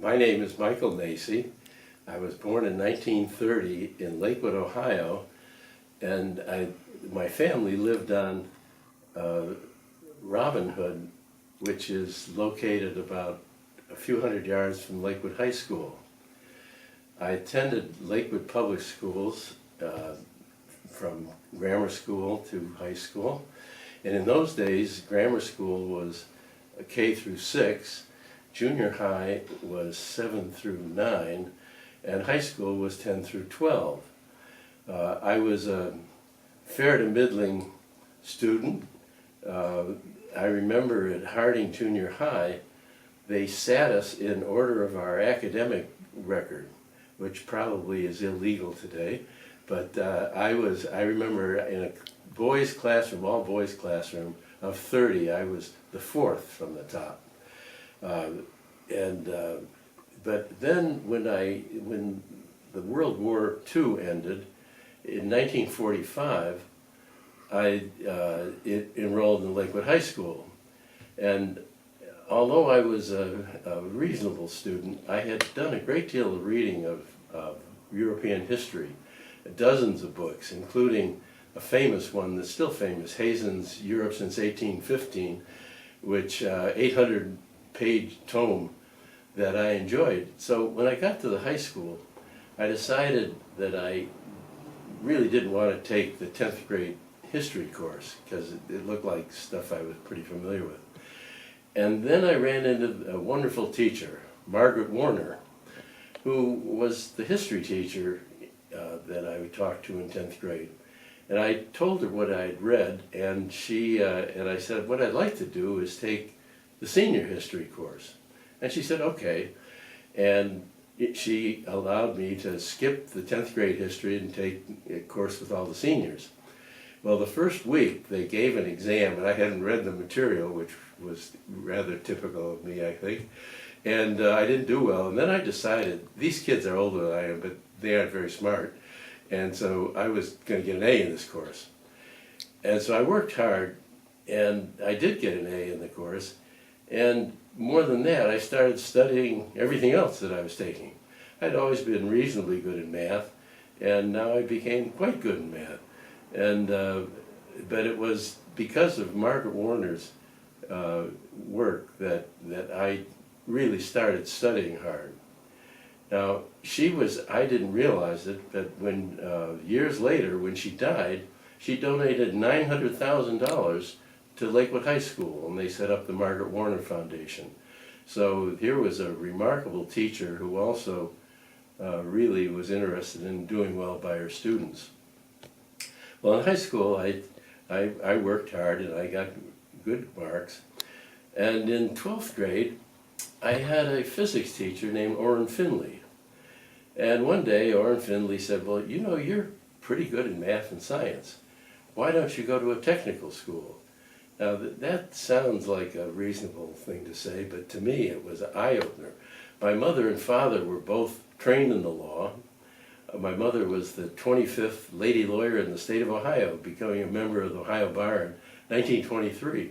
My name is Michael Nacey. I was born in 1930 in Lakewood, Ohio, and my family lived on Robin Hood, which is located about a few hundred yards from Lakewood High School. I attended Lakewood Public Schools from grammar school to high school, and in those days grammar school was K through 6, junior high was 7 through 9, and high school was 10 through 12. I was a fair to middling student. I remember at Harding Junior High, they sat us in order of our academic record, which probably is illegal today. But I remember in a boys' classroom, all boys' classroom, of 30, I was the fourth from the top. But then when the World War II ended, in 1945, I enrolled in Lakewood High School. And although I was a reasonable student, I had done a great deal of reading of European history, dozens of books, including a famous one that's still famous, Hazen's Europe Since 1815, which 800-page tome that I enjoyed. So when I got to the high school, I decided that I really didn't want to take the 10th grade history course because it looked like stuff I was pretty familiar with. And then I ran into a wonderful teacher, Margaret Warner, who was the history teacher that I talked to in 10th grade. And I told her what I had read, and I said, what I'd like to do is take the senior history course. And she said, okay. And she allowed me to skip the 10th grade history and take a course with all the seniors. Well, the first week they gave an exam, and I hadn't read the material, which was rather typical of me, I think. And I didn't do well. And then I decided, these kids are older than I am, but they aren't very smart. And so I was going to get an A in this course. And so I worked hard, and I did get an A in the course. And more than that, I started studying everything else that I was taking. I'd always been reasonably good in math, and now I became quite good in math. And but it was because of Margaret Warner's work that I really started studying hard. Now, I didn't realize it, but when years later, when she died, she donated $900,000 to Lakewood High School, and they set up the Margaret Warner Foundation. So here was a remarkable teacher who also really was interested in doing well by her students. Well, in high school, I worked hard and I got good marks. And in 12th grade, I had a physics teacher named Orrin Finley. And one day, Orrin Finley said, well, you know, you're pretty good in math and science. Why don't you go to a technical school? Now, that sounds like a reasonable thing to say, but to me, it was an eye-opener. My mother and father were both trained in the law. My mother was the 25th lady lawyer in the state of Ohio, becoming a member of the Ohio Bar in 1923.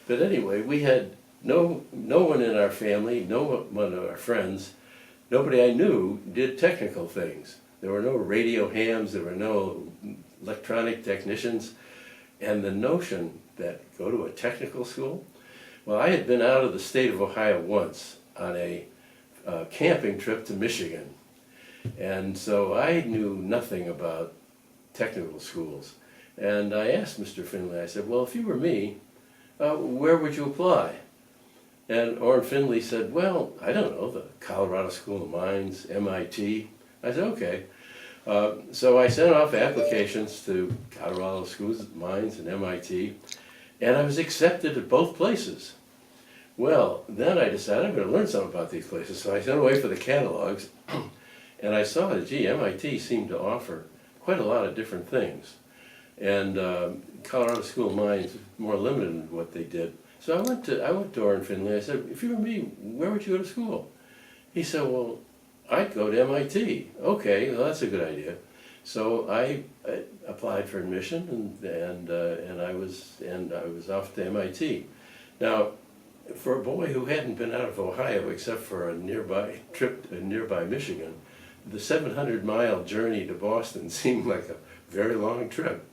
But anyway, we had no one in our family, no one of our friends, nobody I knew did technical things. There were no radio hams, there were no electronic technicians, and the notion that go to a technical school? Well, I had been out of the state of Ohio once on a camping trip to Michigan, and so I knew nothing about technical schools. And I asked Mr. Finley, I said, well, if you were me, where would you apply? And Orrin Finley said, well, I don't know, the Colorado School of Mines, MIT. I said, okay. So I sent off applications to Colorado Schools of Mines and MIT, and I was accepted at both places. Well, then I decided I'm going to learn something about these places, so I sent away for the catalogs, and I saw that, gee, MIT seemed to offer quite a lot of different things. And Colorado School of Mines more limited in what they did. So I went to Orrin Finley. I said, if you were me, where would you go to school? He said, well, I'd go to MIT. Okay, well, that's a good idea. So I applied for admission, and I was off to MIT. Now, for a boy who hadn't been out of Ohio except for a nearby trip in nearby Michigan, the 700-mile journey to Boston seemed like a very long trip.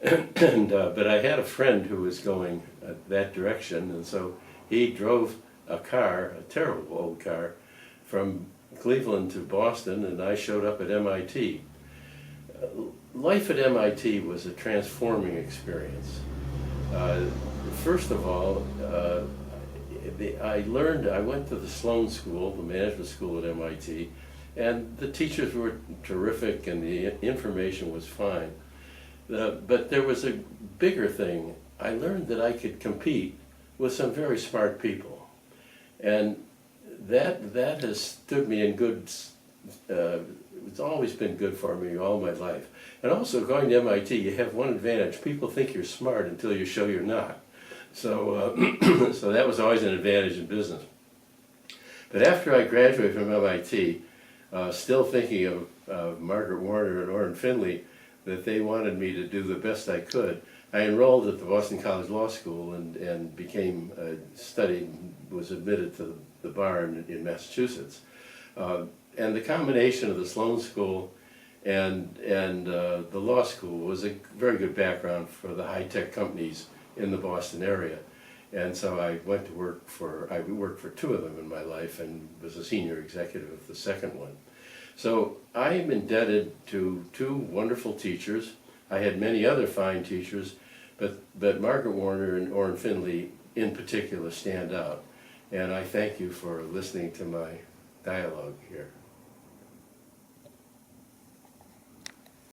But I had a friend who was going that direction, and so he drove a car, a terrible old car, from Cleveland to Boston, and I showed up at MIT. Life at MIT was a transforming experience. First of all, I went to the Sloan School, the management school at MIT, and the teachers were terrific and the information was fine. But there was a bigger thing. I learned that I could compete with some very smart people. And that has stood me in good, it's always been good for me all my life. And also going to MIT, you have one advantage. People think you're smart until you show you're not. So, so that was always an advantage in business. But after I graduated from MIT, still thinking of Margaret Warner and Orrin Finley, that they wanted me to do the best I could, I enrolled at the Boston College Law School and became, studied, was admitted to the bar in Massachusetts. And the combination of the Sloan School and the law school was a very good background for the high-tech companies in the Boston area. And so I went to worked for two of them in my life and was a senior executive of the second one. So I am indebted to two wonderful teachers. I had many other fine teachers, but Margaret Warner and Orrin Finley in particular stand out. And I thank you for listening to my dialogue here.